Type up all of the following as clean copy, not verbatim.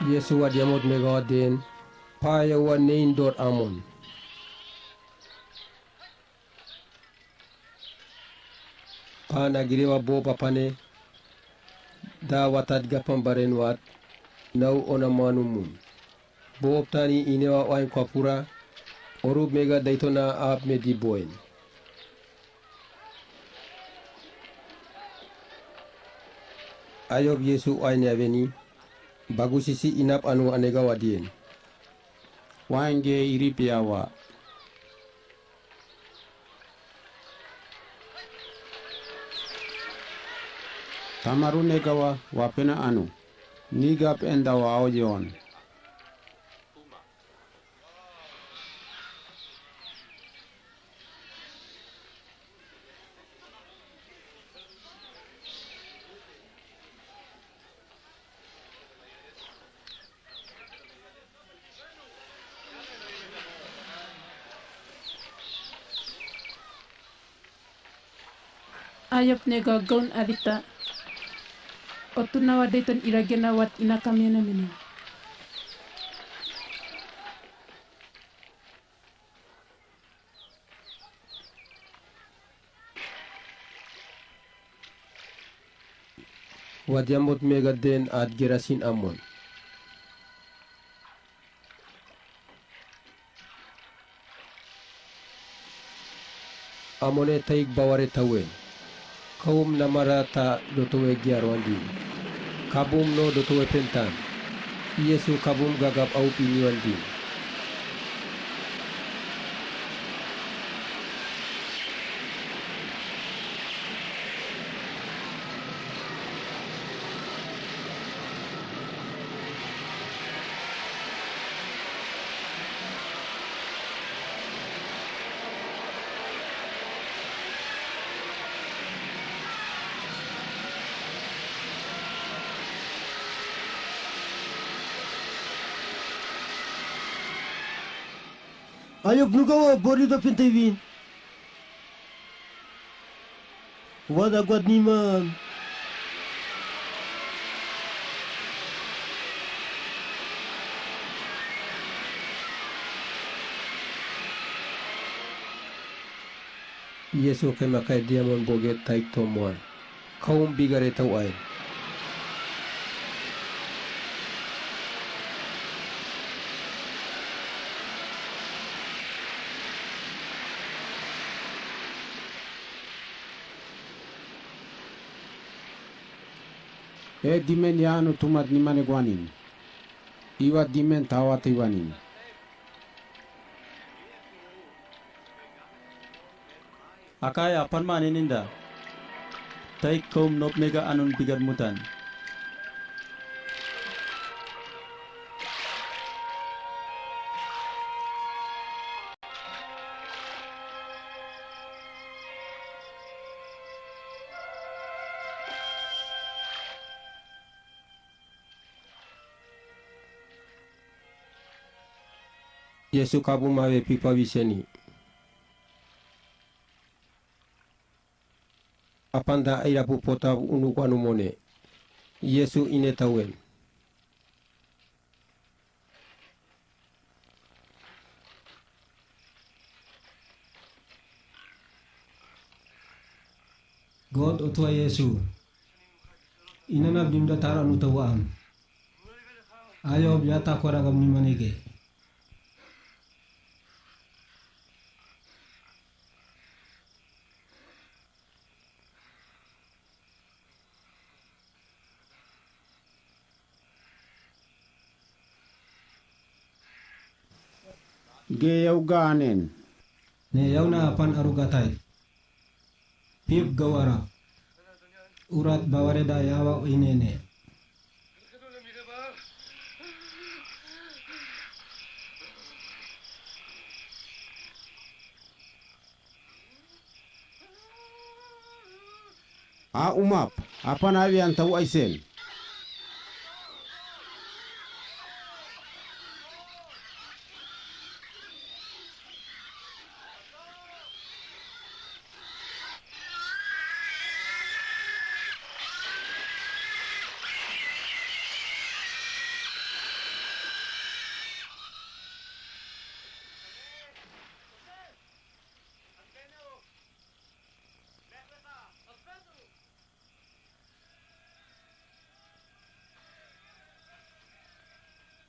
Yesu wadiamot megawaden paya wa nein dot amon. Pana girewa bo papane da watad gapan baren wat nau ona manumun. Bo optani inewa wain kwapura orub mega daitona ap medi boen. Ayob Yesu wain yaveni bagusisi inap anu anega wadien. Wange iripiawa. Tamaru negawa wapena anu. Nigap enda wa ojon. Ayop nega gaun alita. Otuna wadaiton iragena wat inakamena mena. Wadiamot mega den ad gerasin amon. Amone taik baware tawen. Kaum namarata dotowe giarwandi. Kabum no dotowe pentan. Yesu kabum gagap au piniwandi. Ayop nugawa bori do pintevin. Wada gwad niman. Yesu kemakai diamon boget taik tomuan. Kaum bigare tawai. Dimen yanu tumat nimane guanin. Iwa dimen tawat iwanin. Akaya apan maninda. Taik kaum nop mega anun bigar mutan. Yesu kabum mawe pipa wiseni. Apanda airapu pota unukwanu mone. Yesu ine tawen. God otua Yesu. Inana bimda tara nutawam. Ayop yata koragam nimanege. Geyau ganen. Ne yauna apan arugatai. Pip gawara. Urat bawareda yawa inene. Umap. Apa nawian tahu aisen?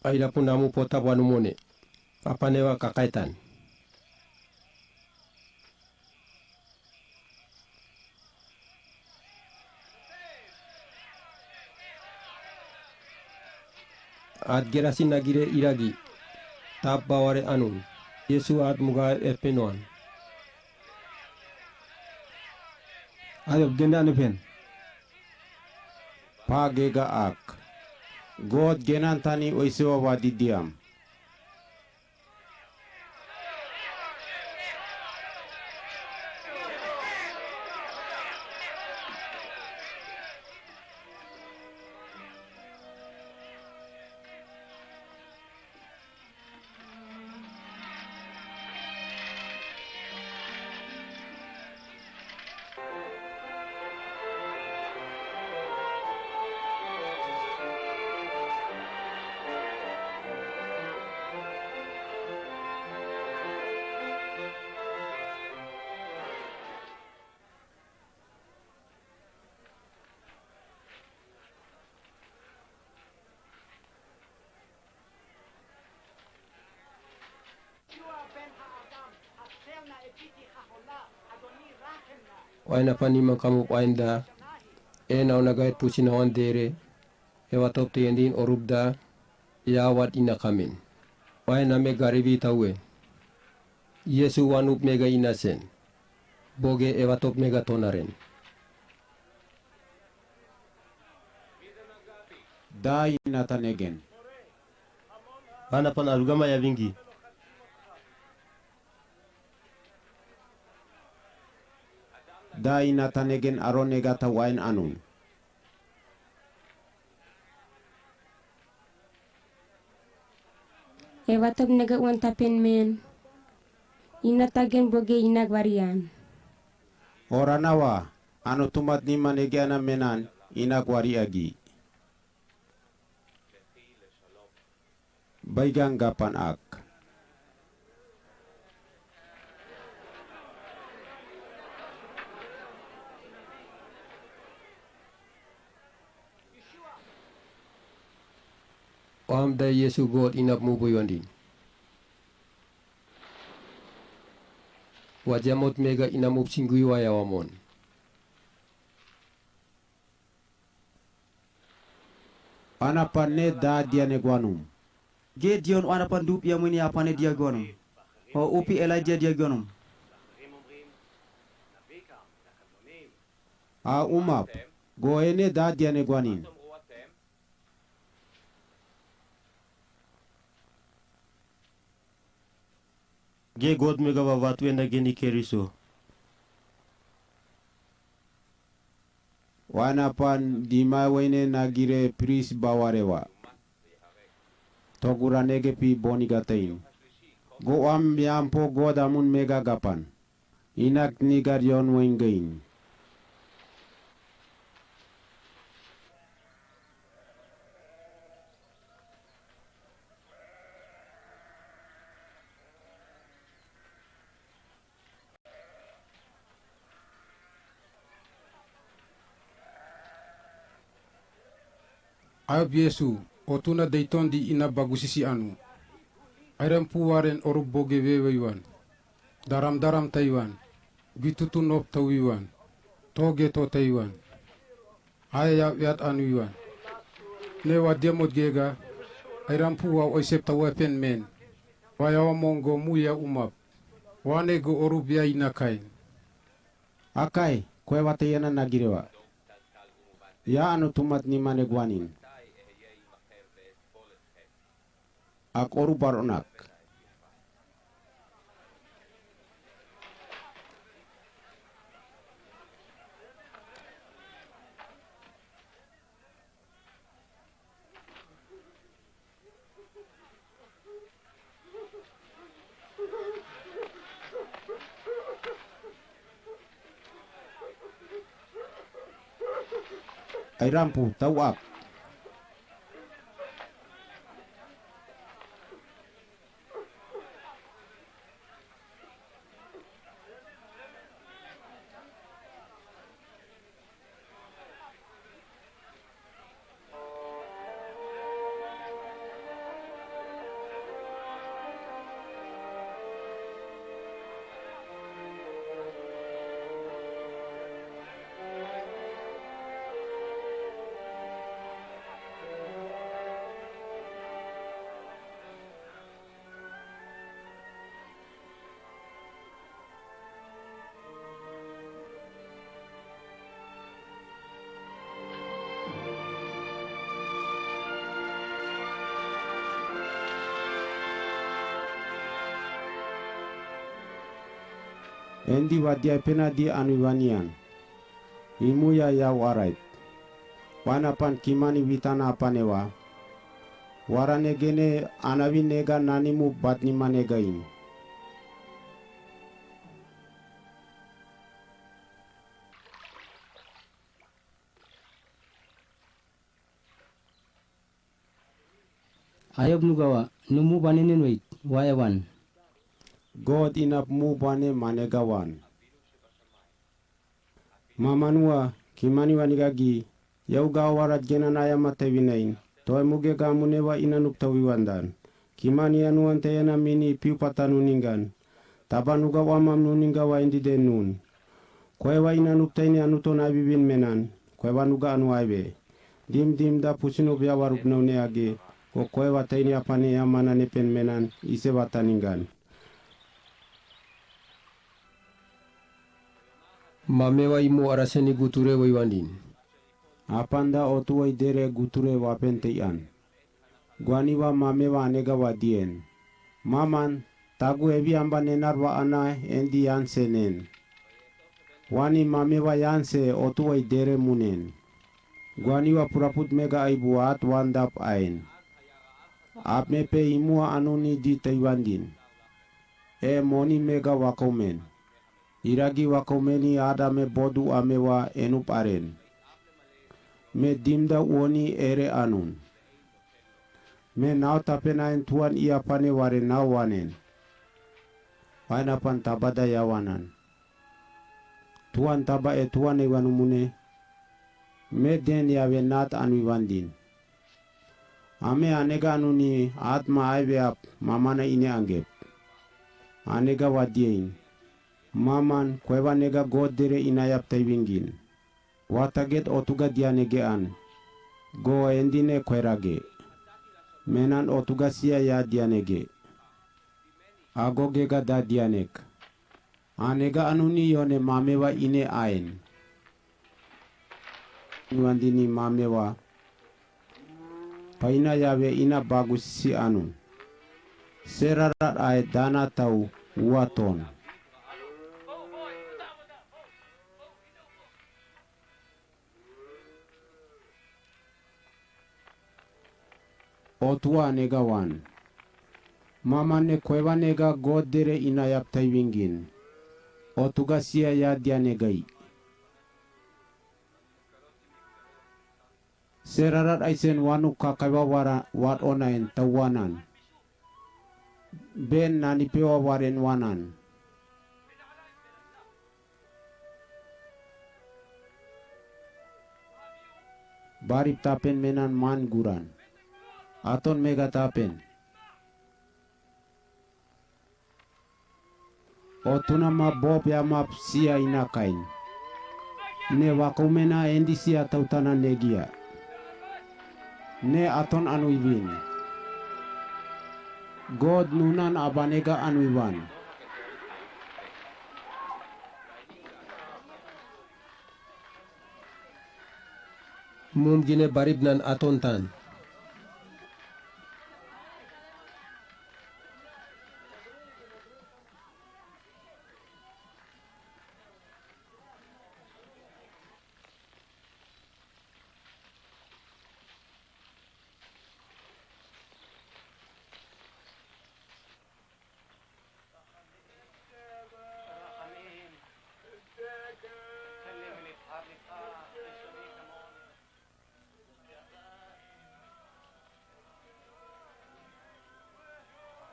Aida pun namu pota wanumone. Papanewa kakaitan. At gerasi nagire iragi. Tap baware anun. Yesu at muga epenoan. Ayo genda anu pen. Pa gega ak. God genantani oisewa wadidiam. Waina panima kamu wainda. Na unagait pusina wandere. Hewa top tiyendin orubda. Yawat ina kamin. Waina me garibi tawe. Yesu wanup mega inasen. Boge ewa top mega tonaren. Da inatanegen. Ana pan alugama ya vingi. Da inatanegen aronegata wain anun. Watop nega wan tapen men. Ina tagen boge ina gwarian. Oranawa, anu tumat ni manegiana menan, inagwari agi. Baigang gapan ak. Wamda Yesu God inap muboy wandin. Wajamot mega inamup singui wayawamon. Anapane da dianegwanum. Ge dion wana dup ya muni apane dia gonum. O upi Elijah dia gonum. A umap, goene da dianegwanin. Ge God mega wawatu enda geni keriso. Wanapan dima wene nagire pris bawarewa. Toguranege pi bonigatein. Go am yampo godamun mega gapan. Inak nigar yon wengein. Ayop Yesu, otuna deiton di ina bagusisi anu. Airam puwaren orub boge weweyuan. Daram taiwan. Bitutu nop tawiwan. Toge to taiwan. Aya yat anu yuan. Ne wadiamot gega. Airam puwa oisep tawepen men. Wayawa mongo muya umap. Wane go orub ya inakain. Akai, kwe watayana nagirewa. Ya anu tumat ni manegwanin. Ak oru baronak. Ay rampu tawak. endi wadia pena di anuiwanian. Imu ya warait. Wanapan kimani witana apanewa. Warane gene anawi nega nanimu batni manegain. Ayob nugawa numu baninin wait wayawan. God inap mu bane manegawan. Mamanua kimani wanigagi yauga warat gena naya matewinain. Toy muge gamunewa inanuk tawiwandan. Kimani anuan teyana mini piu patanuningan. Tabanuga wamam nuninga wa indi denun. Kwewa inanuk tayni anuton abibin menan. Kwewa nuga anu aibe. Dim da pusino bia waruk naune age. Ko kwewa tayni apane yamana nepen menan ise wataningan. Mamewa imu araseni guture waiwandin. Apanda otuwai dere guture wapenteian. Guaniwa mamewa anega wadien. Maman tagu evi amba nenar wa ana endi yanse nen. Wani mamewa yanse otuwai dere munen. Guaniwa puraput mega aibuat wandap ain. Apmepe imua anuni di taiwandin. Moni mega wakomen. Iragi wakomeni ada me bodu amewa enup aren. Me dimda uoni ere anun. Me nau tapenain tuan ia pane ware nau wanen. Painapan tabada yawanan. Tuan taba tuan ewanumune. Me den yawe nat anuiwandin. Ame anega anuni atma aibeap mamana ine anggep. Anega wadiein. Maman kwewa nega god dere inayap taiwingin. Wataget otuga dianegean. Go endine kwerage. Menan otuga sia ya dianege. Agogega da dianek. Anega anuni yone mamewa ine ain. Nuandini mamewa. Paina yawe ina bagus si anu. Serarat ay dana tau waton. Otua nega wan. Mama ne kwewa nega god dere inayap taiwingin. Otuga sia ya dia negai. Serarat aisen wanu kakaiwa wara wat onain tawanan. Ben nanipewa waren wanan. Barip tapen menan man guran. Aton mega tapen. Otuna ma bob ya map sia inakain. Ne wakumena endi sia tautana negia. Ne aton anuivin. God nunan abanega anuivan. Mumgine barib nan aton tan.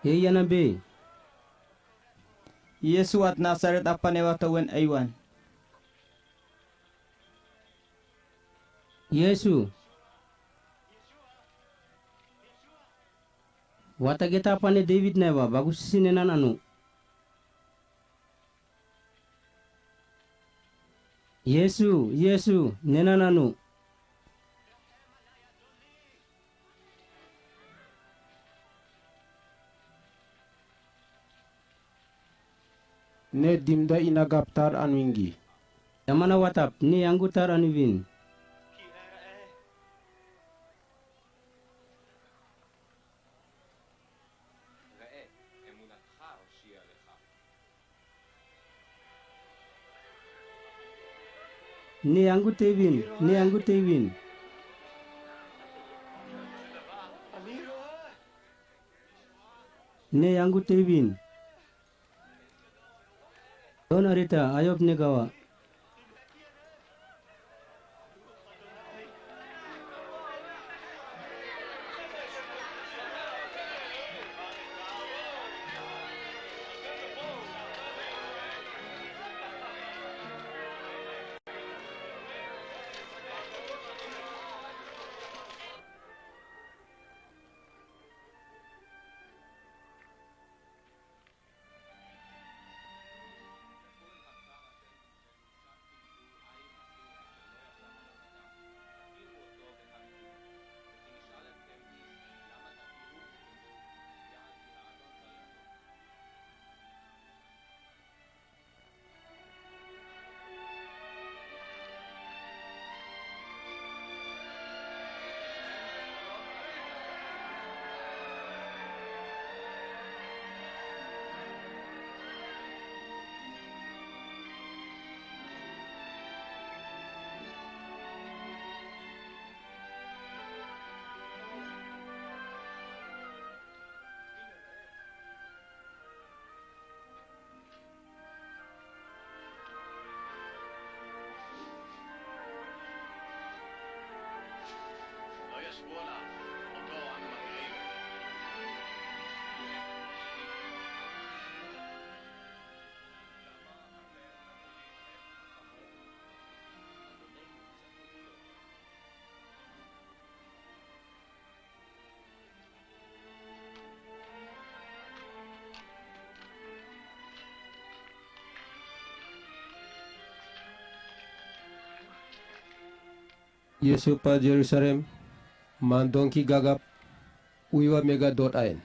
Hey yanabe. Yesu at Nazaret apanewa tawen aywan. Yesu. Watageta apane David newa bagus sinenan anu. Yesu nenan anu. Ne dimda inagaptar anwingi. Yamana watap ni anggutar anuvin. Ni anggu tewin, ni anggu tewin. Ni anggu tewin. Don arita ayop negawa. Yesu pa Jerusalem, mandonki gagap, uiwa mega dot ayen.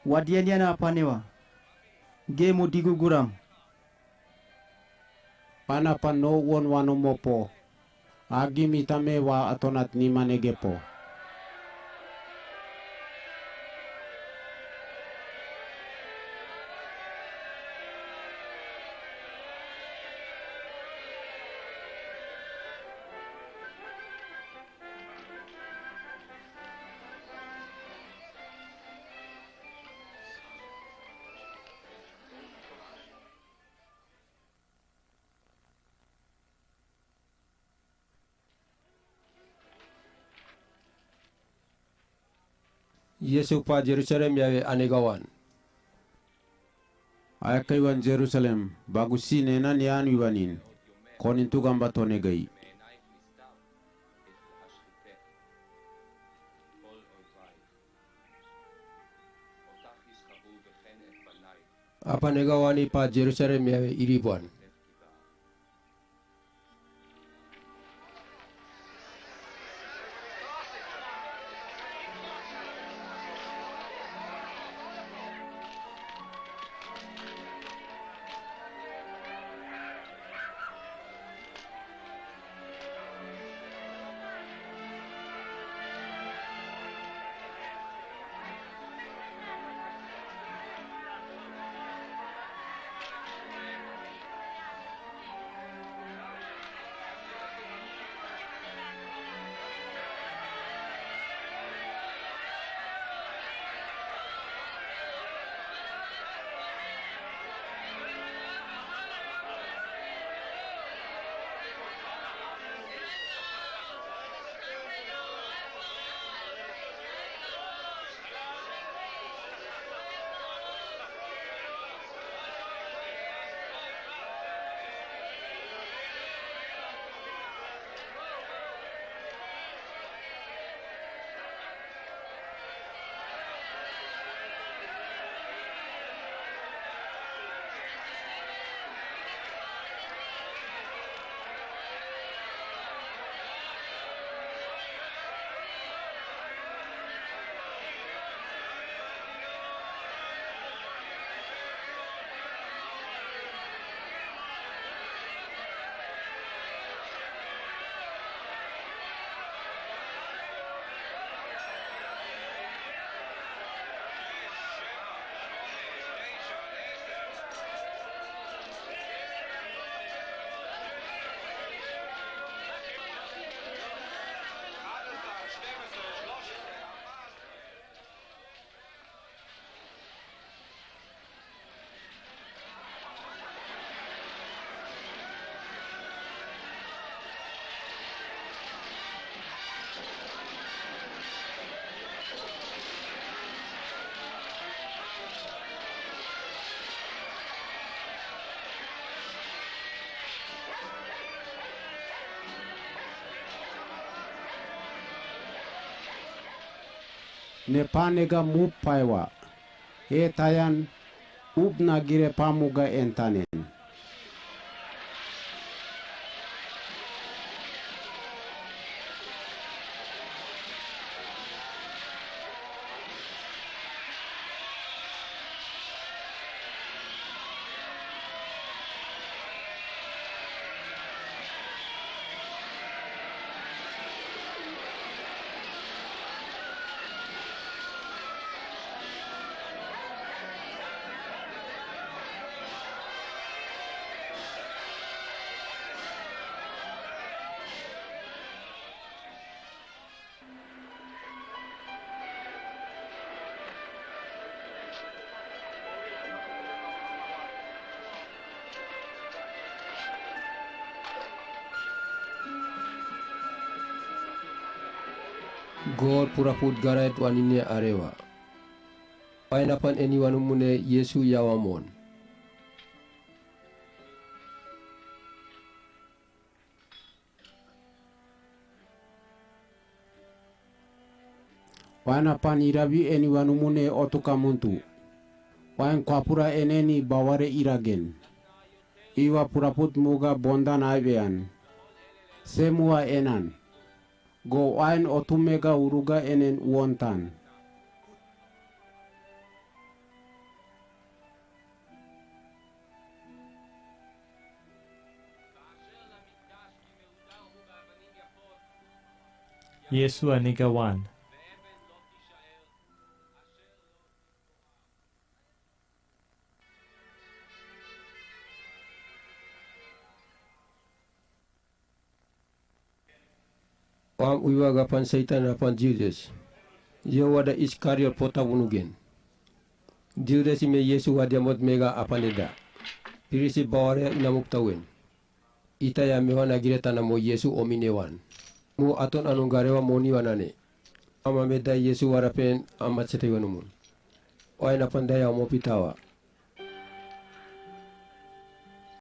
Wadianiana panewa. Gemu digu guram. Pana pano won wano mopo. Agi mitame wa atonat ni manegepo. Yesu pa Jerusalem yawe anegawan. Ayakaiwan Jerusalem, bagusi nenan yan iwanin. Konin tugamba tonegai. Apa negawani pa Jerusalem yawe iribuan. ne panega mup paiwa. E tayan up nagire pamuga entanen. Gor puraput garait wanine arewa. Painapan eni wanumune Yesu yawamon. Wana panirabi eni wanumune otuka muntu. Wan kwapura eneni baware iragen. Iwa puraput muga bondan aibean. Semua enan. Go wain otumega uruga enen uontan. Yesu anigawan. Pam uiwaga pan Satan apan Judas. Yo wada Iskariot pota unugen. Judas ime Yesu wadiamot mega apaneda. Pirisi baware inamuptawen. Ita ya mewan agire tanamo Yesu ominewan. Mu aton anunggarewa moni wanane. Ama meda Yesu warapen amat setewanumun. Oain apandaya omopitawa.